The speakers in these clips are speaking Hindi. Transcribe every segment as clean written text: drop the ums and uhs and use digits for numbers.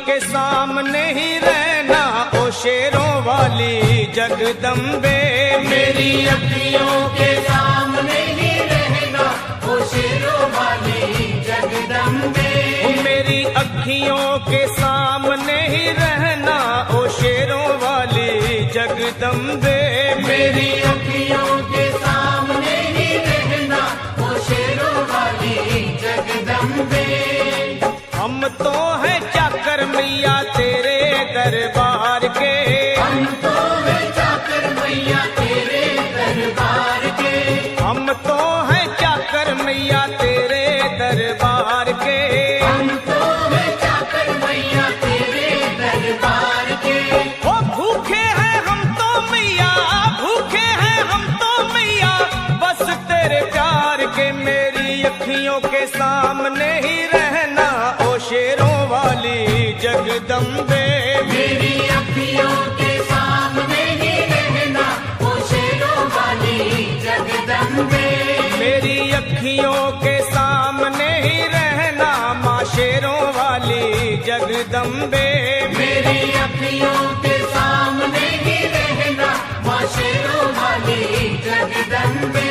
के सामने ही रहना ओ शेरों वाली जगदम्बे। मेरी अखियों के सामने ही रहना ओ शेरों वाली जगदम्बे। मेरी अखियों के सामने ही रहना ओ शेरों वाली जगदम्बे। मेरी अखियों के सामने ही रहना ओ शेरों वाली जगदम्बे। हम तो हैं चाकर मैया तेरे दरबार के, हम तो हैं चाकर मैया तेरे दरबार के। हम तो हैं चाकर मैया तेरे दरबार के। हम तो हैं चाकर मैया तेरे दरबार के। ओ भूखे हैं हम तो मैया, भूखे हैं हम तो मैया बस तेरे प्यार के। मेरी अखियों के सामने ही रहना ओ शेरों वाली जगदम्बे। मेरी अखियों के सामने ही रहना ओ शेरों वाली जगदम्बे। मेरी अखियों के सामने ही रहना माँ शेरों वाली जगदम्बे। मेरी अखियों के सामने ही रहना माँ शेरों वाली जगदम्बे।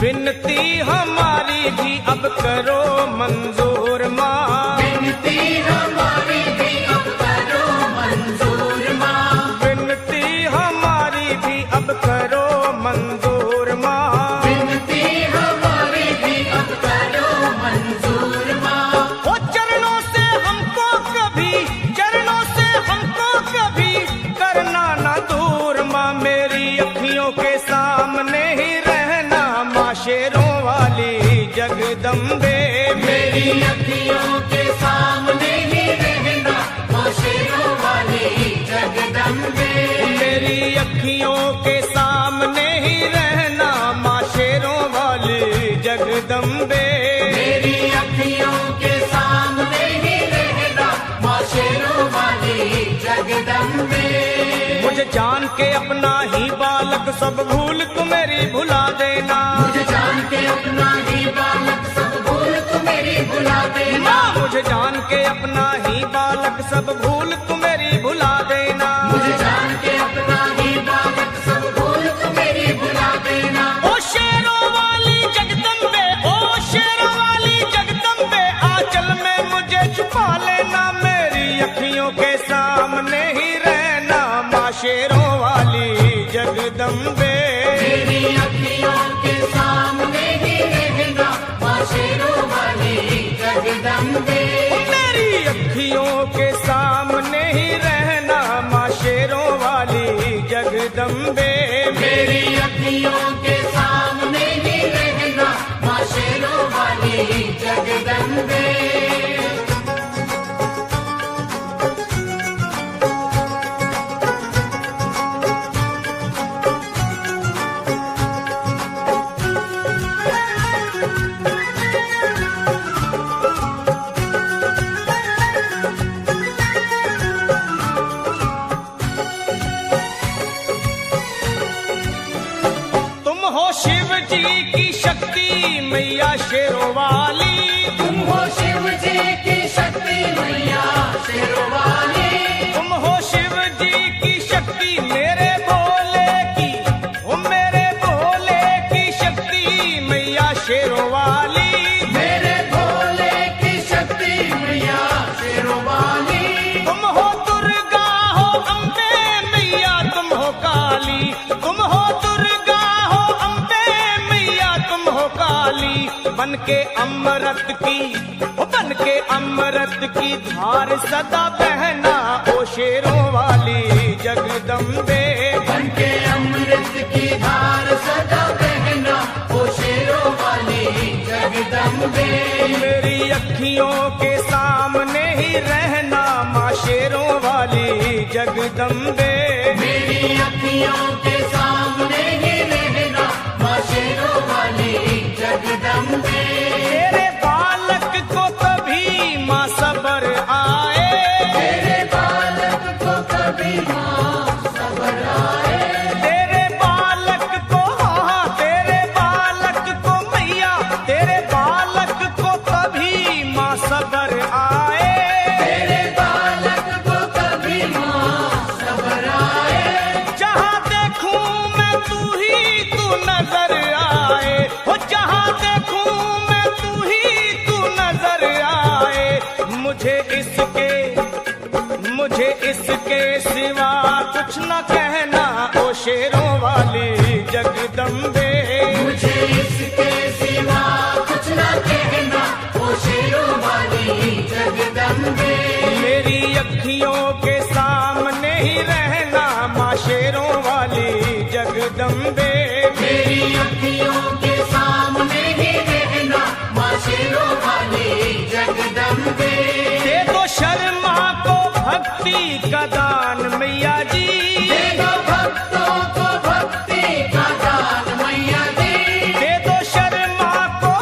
विनती हमारी भी अब करो मंजूर माँ, विनती हमारी भी अब करो मंजूर माँ। विनती हमारी भी अब करो मंजूर माँ। विनती हमारी भी अब करो मंजूर माँ। ओ चरणों से हमको कभी, चरणों से हमको कभी करना ना दूर माँ। मेरी अखियों के सामने ही रहना माँ शेरों वाली जगदम्बे। मेरी अखियों के सामने ही रहना माँ शेरों वाली जगदम्बे। मेरी अखियों के सामने ही रहना माँ शेरों वाली जगदम्बे। मेरी अखियों के सामने ही रहना माँ शेरों वाली जगदम्बे। मुझे जान के अपना ही बालक सब भूल तू मेरी भुला देना। मुझे जान के अपना ही बालक सब भूल तू मेरी भुला देना। मुझे जान के अपना ही बालक सब भूल तू मेरी भुला देना। मुझे जान के अपना ही बालक सब भूल तू मेरी भुला देना। ओ शेरों वाली जगदम्बे, ओ शेरों वाली जगदम्बे आंचल में मुझे छुपा लेना। मेरी अखियों के सामने ही रहना माँ शेरों वाली जगदम्बे। मेरी अखियों के सामने ही रहना माँ शेरों वाली जगदम्बे। मेरी अखियों के सामने ही रहना माँ शेरों वाली जगदम्बे। मेरी अखियों के सामने ही रहना माँ शेरों वाली जगदम्बे। तुम हो शिव जी की शक्ति मैया शेरों वाली। तुम हो शिव जी की शक्ति मैया शेरों वाली। तुम हो शिव जी की शक्ति मेरे भोले की, ओ मेरे भोले की शक्ति मैया शेरों वाली। मेरे भोले की शक्ति मैया शेरों वाली। तुम हो दुर्गा हो अम्बे मैया तुम हो काली। तुम हो दुर्गा हो अम्बे मैया तुम हो काली। बन के अमृत की, ओ बन के अमृत की धार सदा बहना ओ शेरों वाली जगदम्बे। बन के अमृत की धार सदा बहना ओ शेरों वाली जगदम्बे। मेरी अखियों के सामने ही रहना माँ शेरों वाली जगदम्बे। मेरी अखियों के सामने ही रहना माँ शेरों वाली जगदम्बे। तेरे बालक को कभी माँ सबर आए। तेरे बालक को कभी माँ सबर आए। तेरे बालक को, हाँ तेरे बालक को मैया, तेरे बालक को कभी माँ सबर आए। तेरे बालक नजर आए, हो जहां देखूं मैं तू नजर आए। मुझे इसके सिवा कुछ न कहना ओ शेरों वाली जगदम्बे। मुझे इसके सिवा कुछ न कहना ओ शेरों वाली जगदम्बे। मेरी अखियों के सामने ही रहना माँ शेरों वाली जगदम्बे। मेरी अखियों के सामने ही रहना माँ शेरों वाली जगदम्बे। दे दो शर्मा को भक्ति का दान मैया जी, दे दो भक्तों को भक्ति का दान मैया जी। दे दो शर्मा को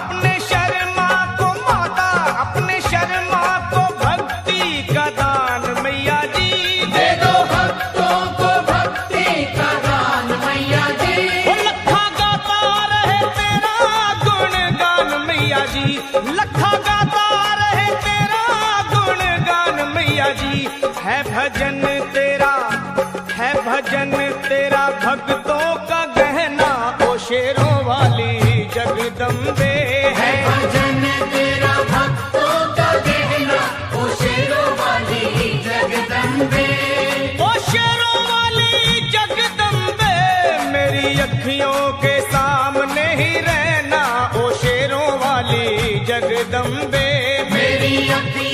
अपने शर्मा को माता, अपने शर्मा को भक्ति का दान मैया जी। दे दो भक्तों को भक्ति का दान मैया जी। वो लखा गाता रहे तेरा गुणगान मैया जी, लखा गाता रहे तेरा गुणगान मैया जी। है भजन तेरा भक्तों का गहना ओ शेरों वाली जगदम्बे। है भजन तेरा भक्तों का गहना ओ शेरों वाली जगदम्बे। ओ शेरों वाली जगदम्बे, मेरी अखियों के सामने ही रहना ओ शेरों वाली जगदम्बे। मेरी अखियों